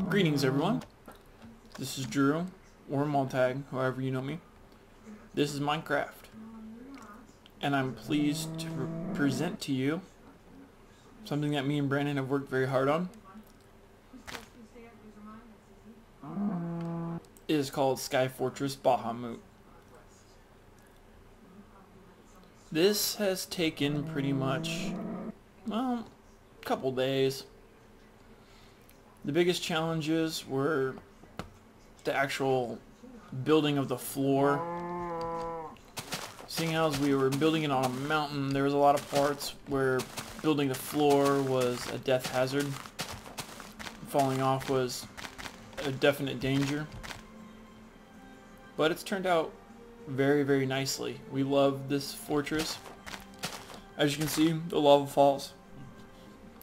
Greetings everyone, this is Drew, or Maltag, however you know me. This is Minecraft, and I'm pleased to present to you something that me and Brandon have worked very hard on. It is called Sky Fortress Bahamut. This has taken pretty much, well, a couple days. The biggest challenges were the actual building of the floor. Seeing as we were building it on a mountain, there was a lot of parts where building the floor was a death hazard. Falling off was a definite danger. But it's turned out very, very nicely. We love this fortress. As you can see, the lava falls.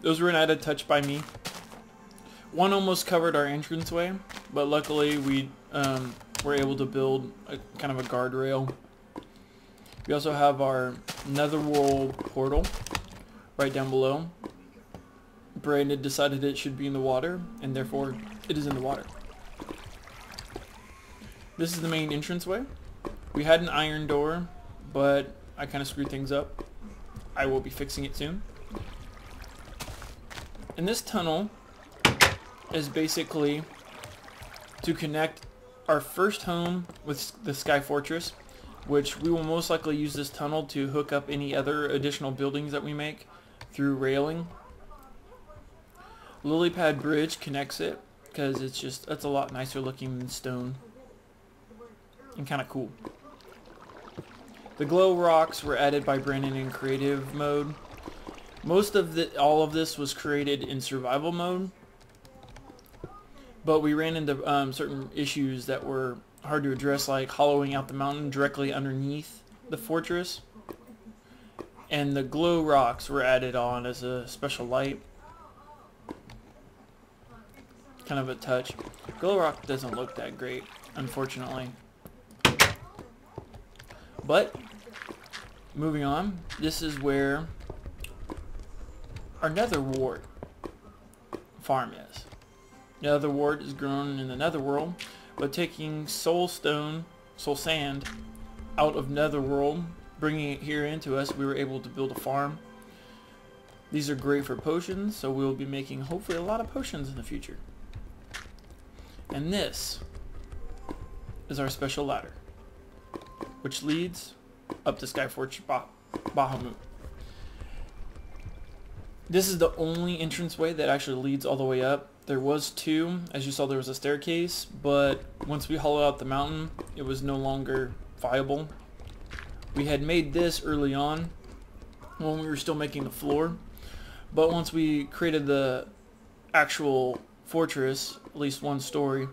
Those were an added touch by me. One almost covered our entranceway, but luckily we were able to build a kind of a guardrail. We also have our netherworld portal right down below. Brandon decided it should be in the water, and therefore it is in the water. This is the main entranceway. We had an iron door, but I kind of screwed things up. I will be fixing it soon. And this tunnel is basically to connect our first home with the Sky Fortress, which we will most likely use this tunnel to hook up any other additional buildings that we make through railing. Lily Pad Bridge connects it because it's a lot nicer looking than stone and kind of cool. The glow rocks were added by Brandon in creative mode. All of this was created in survival mode, but we ran into certain issues that were hard to address, like hollowing out the mountain directly underneath the fortress. And the glow rocks were added on as a special light. Kind of a touch. Glow rock doesn't look that great, unfortunately. But, moving on, this is where our netherwort farm is. Netherwort is grown in the netherworld, but taking soul sand out of netherworld, bringing it here into us, we were able to build a farm. These are great for potions, so we'll be making hopefully a lot of potions in the future. And this is our special ladder, which leads up to Sky Fortress Bahamut. This is the only entranceway that actually leads all the way up. There was two. As you saw, there was a staircase, but once we hollowed out the mountain, it was no longer viable. We had made this early on when we were still making the floor, but once we created the actual fortress, at least one story,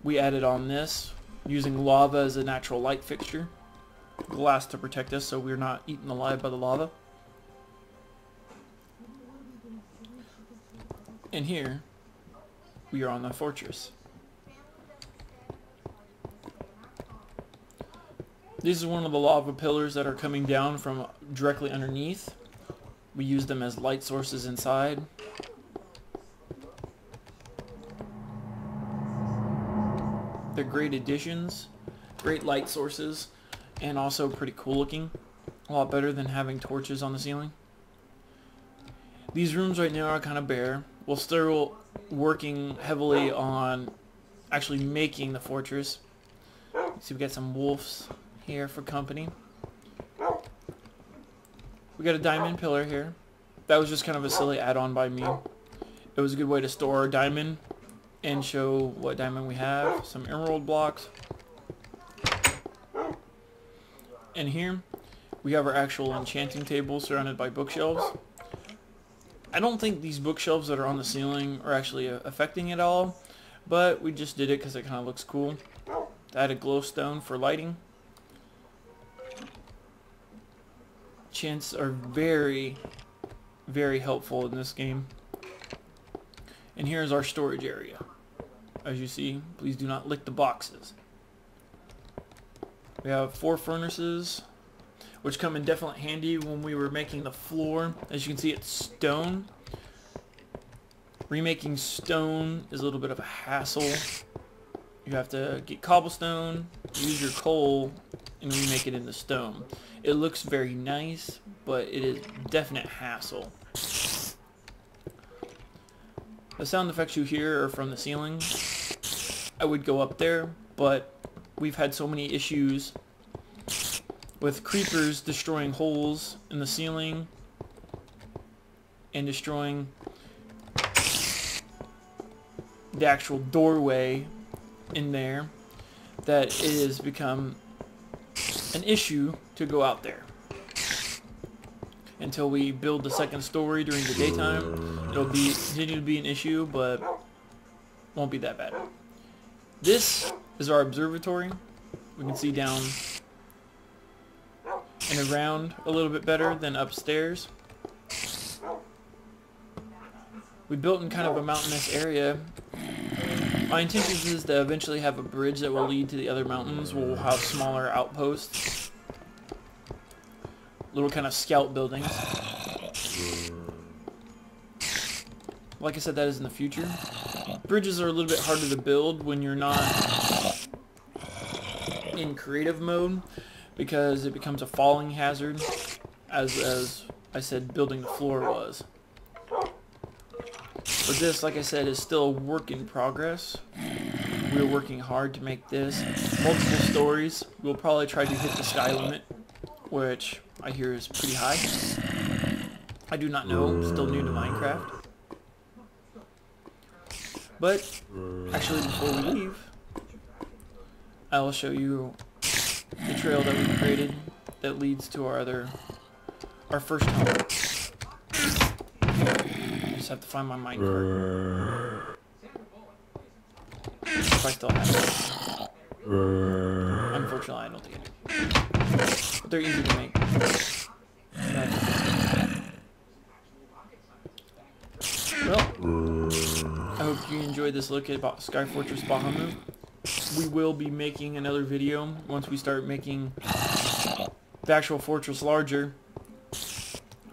we added on this using lava as a natural light fixture, glass to protect us so we're not eaten alive by the lava. And here we are on the fortress. This is one of the lava pillars that are coming down from directly underneath. We use them as light sources inside. They're great additions, great light sources, and also pretty cool looking. A lot better than having torches on the ceiling. These rooms right now are kind of bare. We're still working heavily on actually making the fortress. See, we got some wolves here for company. We got a diamond pillar here. That was just kind of a silly add-on by me. It was a good way to store our diamond and show what diamond we have. Some emerald blocks. And here we have our actual enchanting table surrounded by bookshelves. I don't think these bookshelves that are on the ceiling are actually affecting it all, but we just did it because it kind of looks cool. To add a glowstone for lighting. Enchants are very, very helpful in this game. And here's our storage area. As you see, please do not lick the boxes. We have 4 furnaces, which come in definitely handy when we were making the floor. As you can see, it's stone. Remaking stone is a little bit of a hassle. You have to get cobblestone, use your coal, and remake it into stone. It looks very nice, but it is definite hassle. The sound effects you hear are from the ceiling. I would go up there, but we've had so many issues with creepers destroying holes in the ceiling and destroying the actual doorway in there that it has become an issue to go out there. Until we build the second story during the daytime, it'll continue to be an issue, but won't be that bad. This is our observatory. We can see down and around a little bit better than upstairs. We built in kind of a mountainous area. My intention is to eventually have a bridge that will lead to the other mountains. We'll have smaller outposts, little kind of scout buildings. Like I said, that is in the future. Bridges are a little bit harder to build when you're not in creative mode, because it becomes a falling hazard, as I said, building the floor was. But this, like I said, is still a work in progress. We're working hard to make this multiple stories. We'll probably try to hit the sky limit, which I hear is pretty high. I do not know, I'm still new to Minecraft. But actually, before we leave, I will show you the trail that we created that leads to our first home. I just have to find my minecart. If I still have it. Unfortunately, I don't think I do. But they're easy to make. Well, I hope you enjoyed this look at Sky Fortress Bahamut. We will be making another video once we start making the actual fortress larger,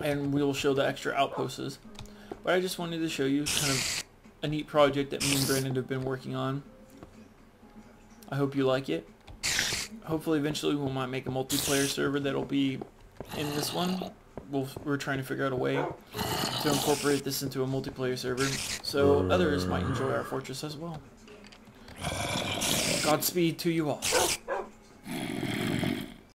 and we will show the extra outposts. But I just wanted to show you kind of a neat project that me and Brandon have been working on. I hope you like it. Hopefully eventually we might make a multiplayer server that'll be in this one. We're trying to figure out a way to incorporate this into a multiplayer server so others might enjoy our fortress as well. Godspeed to you all.